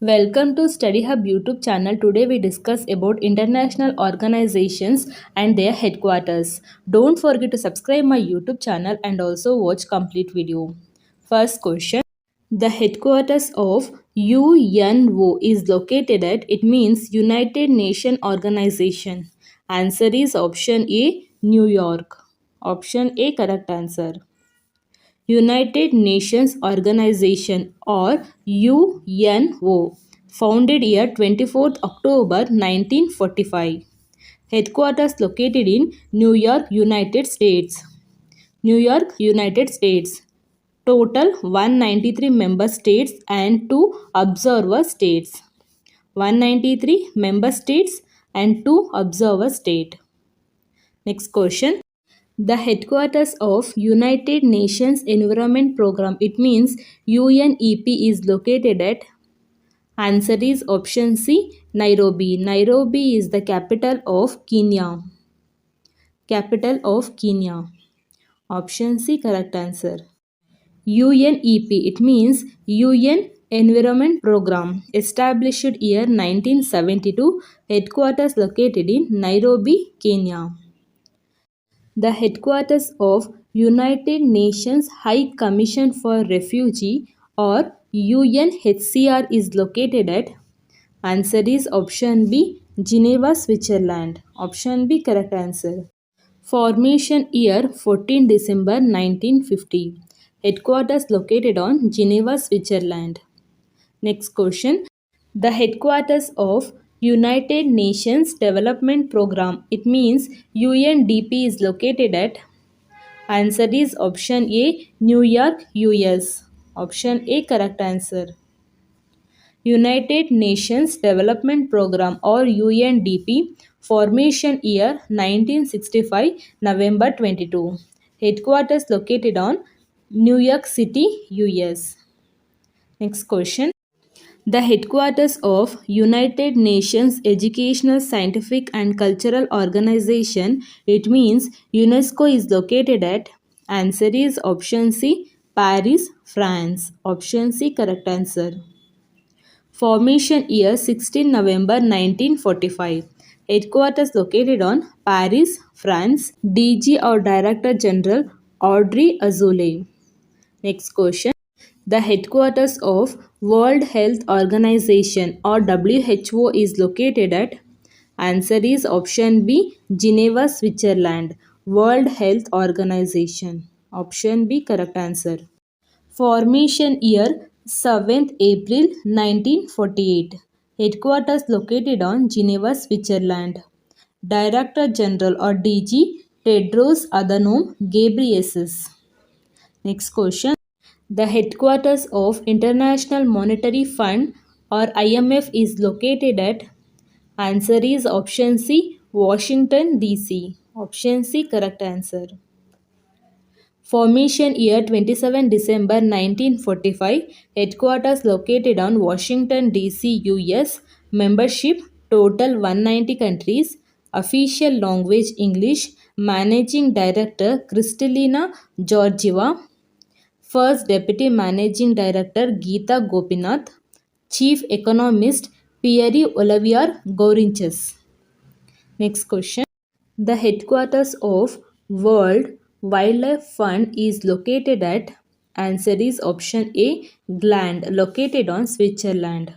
Welcome to Study Hub YouTube channel. Today we discuss about international organizations and their headquarters. Don't forget to subscribe my YouTube channel and also watch complete video. First question. The headquarters of UNO is located at, it means United Nations Organization. Answer is option A, New York. Option A, correct answer. United Nations Organization or UNO, founded year 24th October 1945. Headquarters located in New York, United States. New York, United States. Total 193 member states and 2 observer states. 193 member states and 2 observer state. Next question. The headquarters of United Nations Environment Program, it means UNEP, is located at, answer is option C, Nairobi. Nairobi is the capital of Kenya. Capital of Kenya. Option C, correct answer. UNEP, it means UN Environment Program, established year 1972, headquarters located in Nairobi, Kenya. The headquarters of United Nations High Commission for Refugee or UNHCR is located at, answer is option B, Geneva, Switzerland. Option B, correct answer. Formation year 14 December 1950. Headquarters located on Geneva, Switzerland. Next question. The headquarters of United Nations Development Program, it means UNDP, is located at, answer is option A, New York, US. Option A, correct answer. United Nations Development Program or UNDP, formation year 1965, November 22. Headquarters located on New York City, US. Next question. The headquarters of United Nations Educational, Scientific and Cultural Organization, it means UNESCO, is located at, answer is option C, Paris, France. Option C, correct answer. Formation year 16 November 1945. Headquarters located on Paris, France. DG or Director General Audrey Azoulay. Next question. The headquarters of World Health Organization or WHO is located at, answer is option B, Geneva, Switzerland. World Health Organization. Option B, correct answer. Formation year 7th April 1948. Headquarters located on Geneva, Switzerland. Director General or DG Tedros Adhanom Ghebreyesus. Next question. The headquarters of International Monetary Fund or IMF is located at, answer is option C, Washington DC. Option C, correct answer. Formation year 27 December 1945. Headquarters located on Washington DC, US. Membership total 190 countries. Official language English. Managing Director Kristalina Georgieva. First Deputy Managing Director Geeta Gopinath. Chief Economist Pierre-Olivier Gourinchas. Next question. The headquarters of World Wildlife Fund is located at, answer is option A, Gland, located on Switzerland.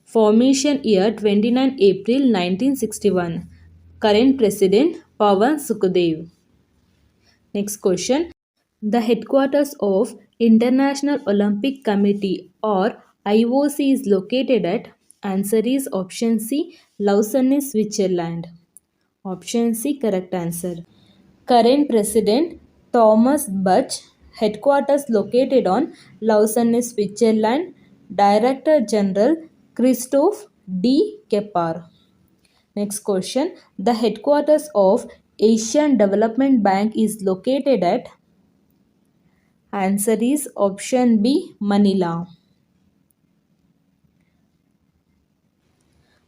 Formation year 29 April 1961. Current President Pawan Sukhdev. Next question. The headquarters of International Olympic Committee or IOC is located at, answer is option C, Lausanne, Switzerland. Option C, correct answer. Current President Thomas Bach. Headquarters located on Lausanne, Switzerland. Director General Christophe D. Keppar. Next question. The headquarters of Asian Development Bank is located at, answer is option B, Manila.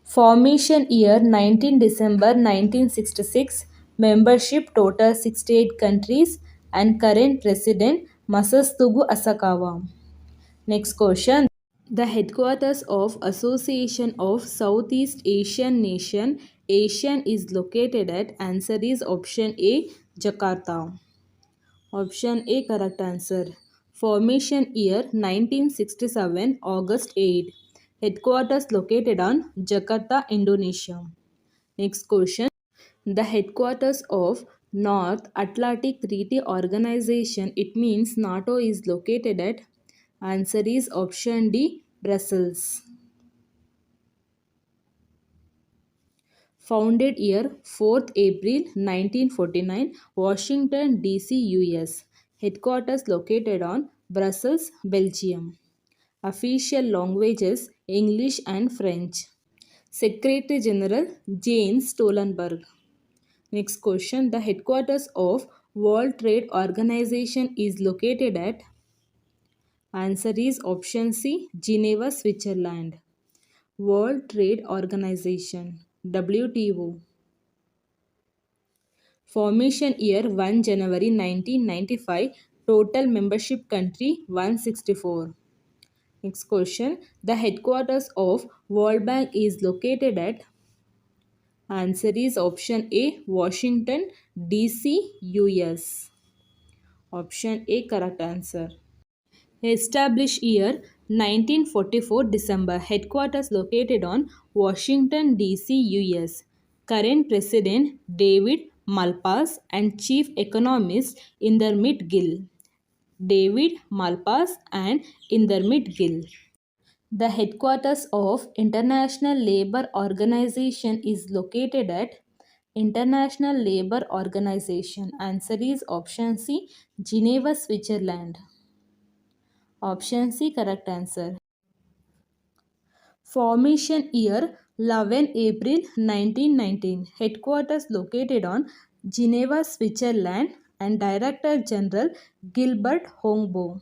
Formation year 19 December 1966. Membership total 68 countries and current president Masatsugu Asakawa. Next question. The headquarters of Association of Southeast Asian Nation ASEAN is located at. Answer is option A, Jakarta. Option A correct answer. Formation year 1967 August 8. Headquarters located on Jakarta, Indonesia. Next question. The headquarters of North Atlantic Treaty Organization, it means NATO, is located at. Answer is option D, Brussels. Founded year 4th April 1949, Washington DC, US. Headquarters located on Brussels, Belgium. Official languages English and French. Secretary General Jens Stoltenberg. Next question. The headquarters of World Trade Organization is located at. Answer is option C, Geneva, Switzerland. World Trade Organization, WTO. Formation year 1 January 1995. Total membership country 164. Next question. The headquarters of World Bank is located at. Answer is option A, Washington DC, US. Option A correct answer. Established year 1944 December. Headquarters located on Washington DC, US. Current President David Malpass and Chief Economist Indermit Gill. David Malpass and Indermit Gill. The headquarters of International Labour Organization is located at. International Labour Organization. Answer is option C, Geneva, Switzerland. Option C correct answer. Formation year 11 April 1919. Headquarters located on Geneva, Switzerland and Director General Gilbert Hongbo.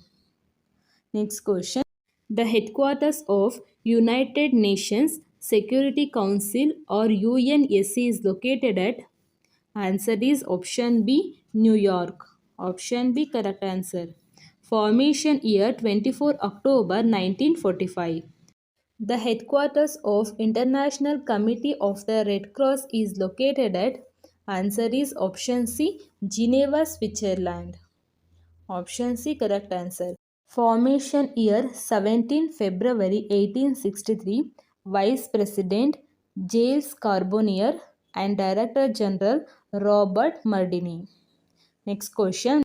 Next question. The headquarters of United Nations Security Council or UNSC is located at. Answer is option B, New York. Option B correct answer. Formation year 24 October 1945. The headquarters of International Committee of the Red Cross is located at. Answer is option C, Geneva, Switzerland. Option C correct answer. Formation year 17 February 1863. Vice President Giles Carbonnier and Director General Robert Mardini. Next question.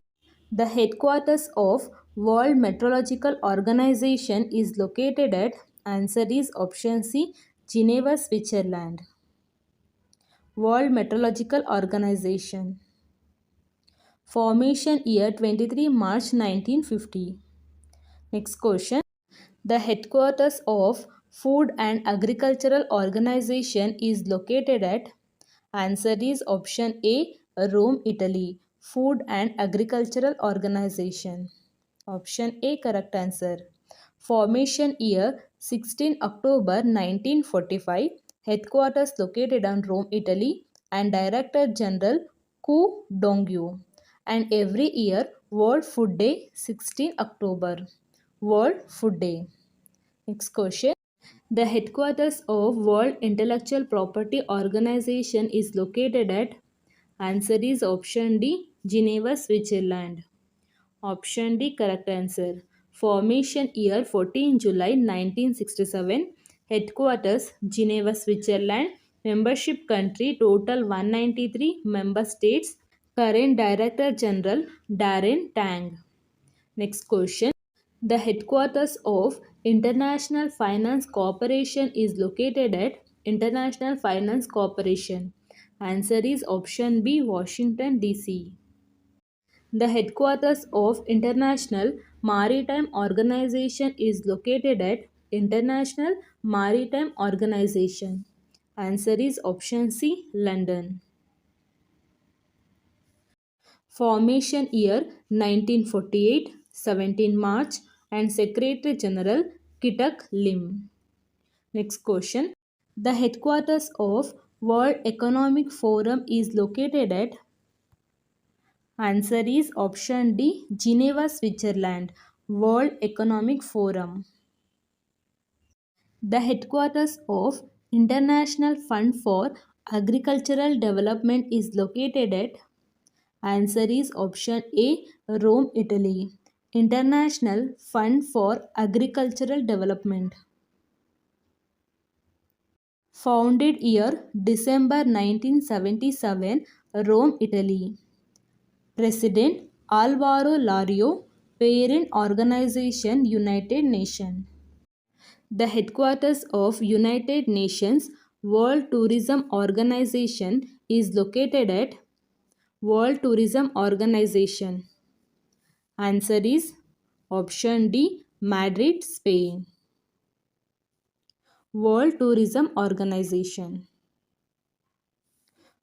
The headquarters of World Meteorological Organization is located at. Answer is option C, Geneva, Switzerland. World Meteorological Organization. Formation year 23 March 1950. Next question. The headquarters of Food and Agricultural Organization is located at. Answer is option A, Rome, Italy. Food and Agricultural Organization. Option A correct answer. Formation year 16 October 1945. Headquarters located on Rome, Italy and Director General Ku Dongyu. And every year World Food Day 16 October. World Food Day. Next question. The headquarters of World Intellectual Property Organization is located at. Answer is option D, Geneva, Switzerland. Option D correct answer. Formation year 14 July 1967. Headquarters Geneva, Switzerland. Membership country total 193 member states. Current Director General Darren Tang. Next question. The headquarters of International Finance Corporation is located at. International Finance Corporation. Answer is option B, Washington DC. The headquarters of International Maritime Organization is located at. International Maritime Organization. Answer is option C, London. Formation year 1948, 17 March and Secretary General Kitak Lim. Next question. The headquarters of World Economic Forum is located at. Answer is option D, Geneva, Switzerland. World Economic Forum. The headquarters of International Fund for Agricultural Development is located at. Answer is option A, Rome, Italy. International Fund for Agricultural Development. Founded year December 1977, Rome, Italy. President Alvaro Lario. Parent organization United Nations. The headquarters of United Nations World Tourism Organization is located at World Tourism Organization. Answer is option D, Madrid, Spain. World Tourism Organization.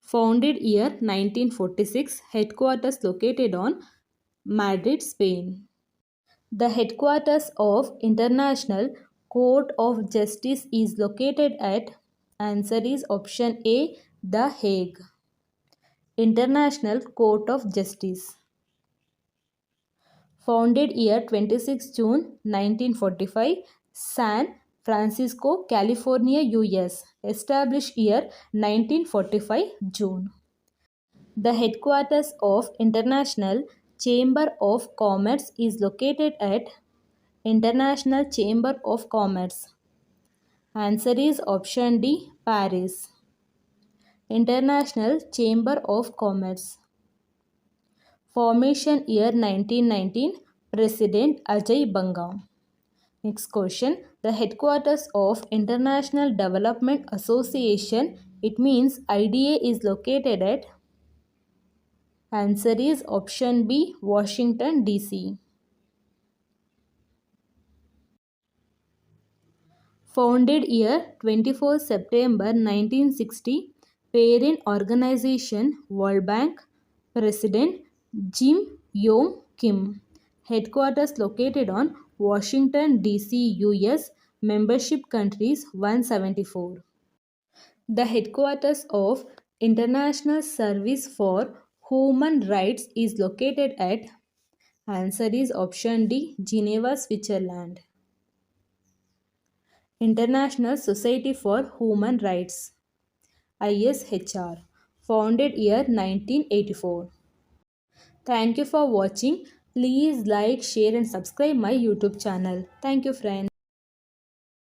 Founded year 1946, headquarters located on Madrid, Spain. The headquarters of International Court of Justice is located at. Answer is option A, The Hague. International Court of Justice. Founded year 26 June 1945, San Francisco, California, US. Established year 1945 June. The headquarters of International Chamber of Commerce is located at International Chamber of Commerce. Answer is option D, Paris. International Chamber of Commerce. Formation year 1919, President Ajay Banga. Next question. The headquarters of International Development Association, it means IDA, is located at. Answer is option B, Washington, D.C. Founded year 24 September 1960, parent organization World Bank. President Jim Yong Kim. Headquarters located on Washington, D.C., US. Membership countries 174. The headquarters of International Service for Human Rights is located at. Answer is option D, Geneva, Switzerland. International Society for Human Rights, ISHR. Founded year 1984. Thank you for watching. Please like, share and subscribe my YouTube channel. Thank you friends.